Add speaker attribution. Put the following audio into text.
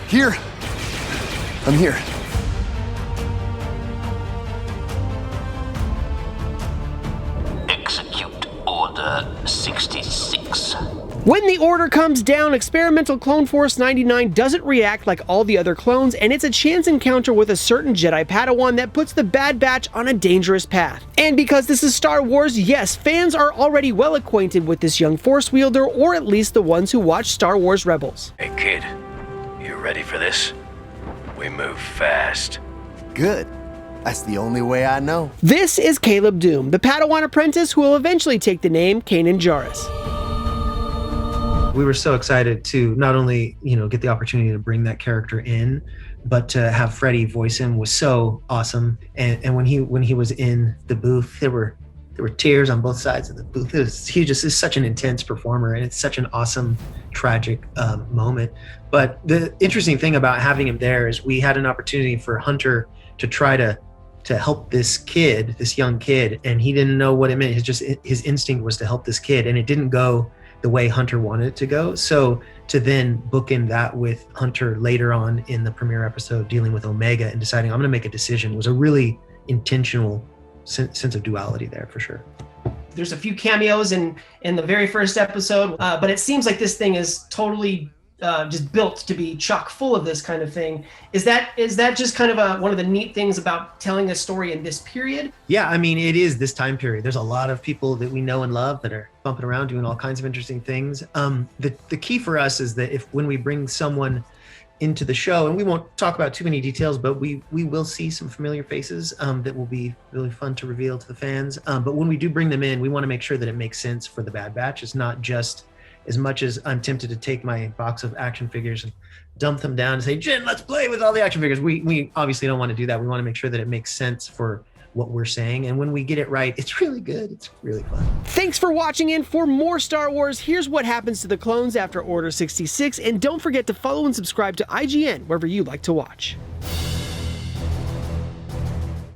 Speaker 1: Here. I'm here.
Speaker 2: Execute Order 66.
Speaker 3: When the order comes down, Experimental Clone Force 99 doesn't react like all the other clones, and it's a chance encounter with a certain Jedi Padawan that puts the Bad Batch on a dangerous path. And because this is Star Wars, yes, fans are already well acquainted with this young Force wielder, or at least the ones who watch Star Wars Rebels.
Speaker 4: Hey kid, you ready for this? We move fast.
Speaker 1: Good. That's the only way I know.
Speaker 3: This is Caleb Dume, the Padawan apprentice who will eventually take the name Kanan Jarrus.
Speaker 5: We were so excited to not only, get the opportunity to bring that character in, but to have Freddie voice him was so awesome. And when he was in the booth, there were tears on both sides of the booth. He just is such an intense performer, and it's such an awesome, tragic moment. But the interesting thing about having him there is we had an opportunity for Hunter to try to help this young kid, and he didn't know what it meant. His instinct was to help this kid, and it didn't go the way Hunter wanted it to go. So to then bookend that with Hunter later on in the premiere episode dealing with Omega and deciding I'm going to make a decision was a really intentional sense of duality there for sure.
Speaker 6: There's a few cameos in the very first episode, but it seems like this thing is totally just built to be chock full of this kind of thing. Is that just kind of one of the neat things about telling a story in this period?
Speaker 5: Yeah, I mean, it is this time period. There's a lot of people that we know and love that are bumping around doing all kinds of interesting things. The key for us is that when we bring someone into the show, and we won't talk about too many details, but we will see some familiar faces that will be really fun to reveal to the fans. But when we do bring them in, we want to make sure that it makes sense for the Bad Batch. It's not just, as much as I'm tempted to take my box of action figures and dump them down and say, Jen, let's play with all the action figures. We obviously don't want to do that. We want to make sure that it makes sense for what we're saying. And when we get it right, it's really good. It's really fun.
Speaker 3: Thanks for watching, and for more Star Wars, here's what happens to the clones after Order 66. And don't forget to follow and subscribe to IGN wherever you like to watch.